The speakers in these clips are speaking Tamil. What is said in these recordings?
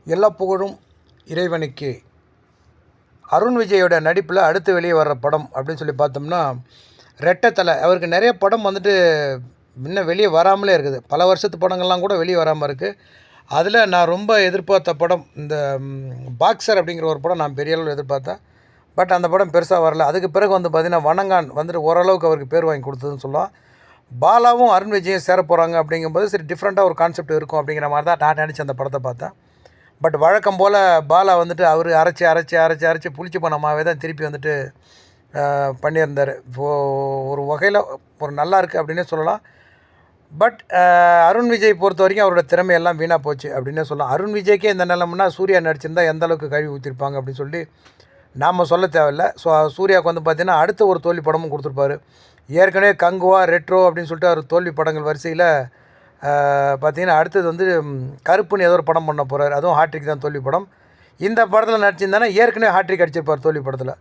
எல்லா புகழும் இறைவனுக்கு. அருண் விஜயோட நடிப்பில் அடுத்து வெளியே வர்ற படம் அப்படின்னு சொல்லி பார்த்தோம்னா ரெட்டைத்தலை. அவருக்கு நிறைய படம் வந்துட்டு இன்னும் வெளியே வராமலே இருக்குது. பல வருஷத்து படங்கள்லாம் கூட வெளியே வராமல் இருக்குது. அதில் நான் ரொம்ப எதிர்பார்த்த படம் இந்த பாக்ஸர் அப்படிங்கிற ஒரு படம் நான் பெரிய அளவில் எதிர்பார்த்தேன். பட் அந்த படம் பெருசாக வரல. அதுக்கு பிறகு வந்து பார்த்திங்கன்னா வணங்கான் வந்துட்டு ஓரளவுக்கு அவருக்கு பேர் வாங்கி கொடுத்ததுன்னு சொல்லலாம். பாலாவும் அருண் விஜயும் சேர போகிறாங்க அப்படிங்கும்போது சரி டிஃப்ரெண்ட்டாக ஒரு கான்செப்ட் இருக்கும் அப்படிங்கிற மாதிரி தான் நான் நினச்சி அந்த படத்தை பார்த்தேன். பட் வழக்கம் போல் பாலா வந்துட்டு அவர் அரைச்சி புளிச்சு போனமாகவே தான் திருப்பி வந்துட்டு பண்ணியிருந்தார். ஒரு வகையில் ஒரு நல்லா இருக்குது அப்படின்னே சொல்லலாம். பட் அருண் விஜய் பொறுத்த வரைக்கும் அவரோட திறமையெல்லாம் வீணாக போச்சு அப்படின்னே சொல்லலாம். அருண் விஜய்க்கே இந்த நிலம்னா சூர்யா நடிச்சிருந்தால் எந்த அளவுக்கு கழுவி ஊற்றிருப்பாங்க அப்படின்னு சொல்லி நாம் சொல்ல தேவையில்லை. ஸோ சூர்யாவுக்கு வந்து பார்த்திங்கன்னா அடுத்த ஒரு தோல்வி படமும் கொடுத்துருப்பாரு. ஏற்கனவே கங்குவா ரெட்ரோ அப்படின்னு சொல்லிட்டு அவர் தோல்வி படங்கள் வரிசையில் பார்த்திங்கன்னா அடுத்தது வந்து கருப்புன்னு ஏதோ ஒரு படம் பண்ண போகிறார். அதுவும் ஹாட்ரிக் தான் தோல்வி படம். இந்த படத்தில் நடிச்சிருந்தானே ஏற்கனவே ஹாட்ரிக் அடிச்சிருப்பார் தோல்வி படத்தில்.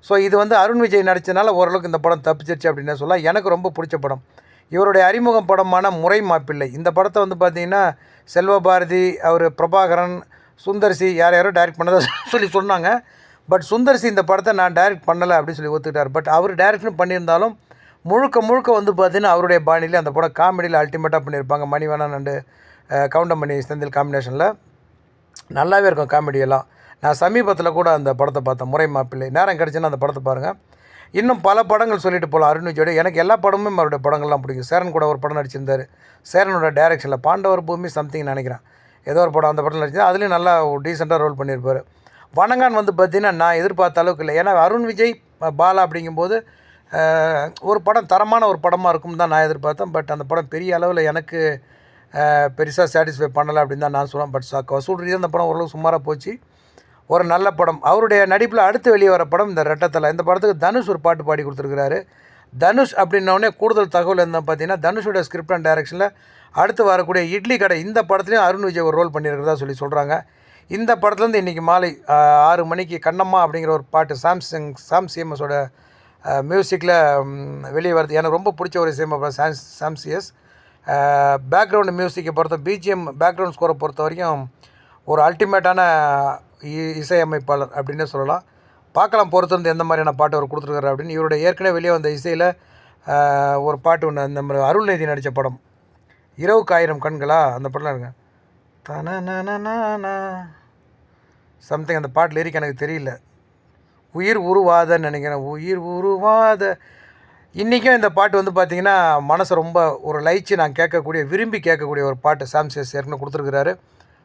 ஸோ இது வந்து அருண் விஜய் நடித்தனால ஓரளவுக்கு இந்த படம் தப்பிச்சிருச்சு அப்படின்னே சொல்லலாம். எனக்கு ரொம்ப பிடிச்ச படம் இவருடைய அறிமுகம் படமான முறை மாப்பிள்ளை. இந்த படத்தை வந்து பார்த்திங்கன்னா செல்வபாரதி, அவர் பிரபாகரன், சுந்தர்சி யாரோ டைரக்ட் பண்ணதை சொல்லி சொன்னாங்க. பட் சுந்தர்சி இந்த படத்தை நான் டைரக்ட் பண்ணலை அப்படின்னு சொல்லி ஒத்துக்கிட்டார். பட் அவர் டைரக்ஷன் பண்ணியிருந்தாலும் முழுக்க வந்து பார்த்திங்கன்னா அவருடைய பாணியில் அந்த படம் காமெடியில் அல்டிமேட்டாக பண்ணியிருப்பாங்க. மணிவண்ணன் அண்டு கவுண்டமணி செந்தில் காம்பினேஷனில் நல்லாவே இருக்கும் காமெடியெல்லாம். நான் சமீபத்தில் கூட அந்த படத்தை பார்த்தேன், முறை மாப்பிள்ளை. நேரம் கிடச்சுன்னா அந்த படத்தை பாருங்கள். இன்னும் பல படங்கள் சொல்லிட்டு போகலாம் அருண் விஜயோட. எனக்கு எல்லா படமும் அவருடைய படங்கள்லாம் பிடிக்கும். சேரன் கூட ஒரு படம் நடிச்சிருந்தார். சேரனோட டைரக்ஷனில் பாண்டவர் பூமி சம்திங் நினைக்கிறேன் ஏதோ ஒரு படம், அந்த படத்தில் நடிச்சு அதுலேயும் நல்லா டீசெண்டாக ரோல் பண்ணியிருப்பார். வணங்கான் வந்து பார்த்திங்கன்னா நான் எதிர்பார்த்த அளவுக்கு இல்லை. ஏன்னா அருண் விஜய் பாலா அப்படிங்கும்போது ஒரு படம் தரமான ஒரு படமாக இருக்கும் தான் நான் எதிர்பார்த்தேன். பட் அந்த படம் பெரிய அளவில் எனக்கு பெருசாக சாட்டிஸ்ஃபை பண்ணலை அப்படின்னு தான் நான் சொல்லுவேன். பட் வசூல் ரீதியாக அந்த படம் ஓரளவு சுமாராக போச்சு. ஒரு நல்ல படம். அவருடைய நடிப்பில் அடுத்து வெளியே வர படம் இந்த ரெட்டைத்தலை. இந்த படத்துக்கு தனுஷ் ஒரு பாட்டு பாடி கொடுத்துருக்கிறாரு. தனுஷ் அப்படின்னோடனே கூடுதல் தகவல் என்ன பார்த்தீங்கன்னா தனுஷோட ஸ்கிரிப்ட் அண்ட் டைரக்ஷனில் அடுத்து வரக்கூடிய இட்லி கடை இந்த படத்துலையும் அருண் விஜய் ஒரு ரோல் பண்ணியிருக்கிறதா சொல்லி சொல்கிறாங்க. இந்த படத்துலேருந்து இன்றைக்கி மாலை 6 மணிக்கு கண்ணம்மா அப்படிங்கிற ஒரு பாட்டு சாம் சிஎம்எஸோட மியூசிக்கில் வெளியே வருது. எனக்கு ரொம்ப பிடிச்ச ஒரு சிஎம் சாம் சிஎஸ். பேக்ரவுண்டு மியூசிக்கை பொறுத்த பிஜிஎம் பேக்ரவுண்ட் ஸ்கோரை பொறுத்த வரைக்கும் ஒரு அல்டிமேட்டான இசையமைப்பாளர் அப்படின்னே சொல்லலாம். பார்க்கலாம் பொறுத்திருந்து எந்த மாதிரியான பாட்டு அவர் கொடுத்துருக்காரு அப்படின்னு. இவருடைய ஏற்கனவே வெளியே வந்த இசையில் ஒரு பாட்டு ஒன்று நம்ம அருள்நிதி நடித்த படம் இரவுக்கு 1000 கண்களா அந்த படம்லாம் இருங்க தன சம்திங். அந்த பாட்டு லிரிக் எனக்கு தெரியல. உயிர் உருவாதன்னு நினைக்கிறேன். உயிர் உருவாத இன்றைக்கும் இந்த பாட்டு வந்து பார்த்திங்கன்னா மனசை ரொம்ப ஒரு லயிச்சு நான் விரும்பி கேட்கக்கூடிய ஒரு பாட்டு சாம் சிஎஸ் ஏற்கனவே கொடுத்துருக்கிறாரு.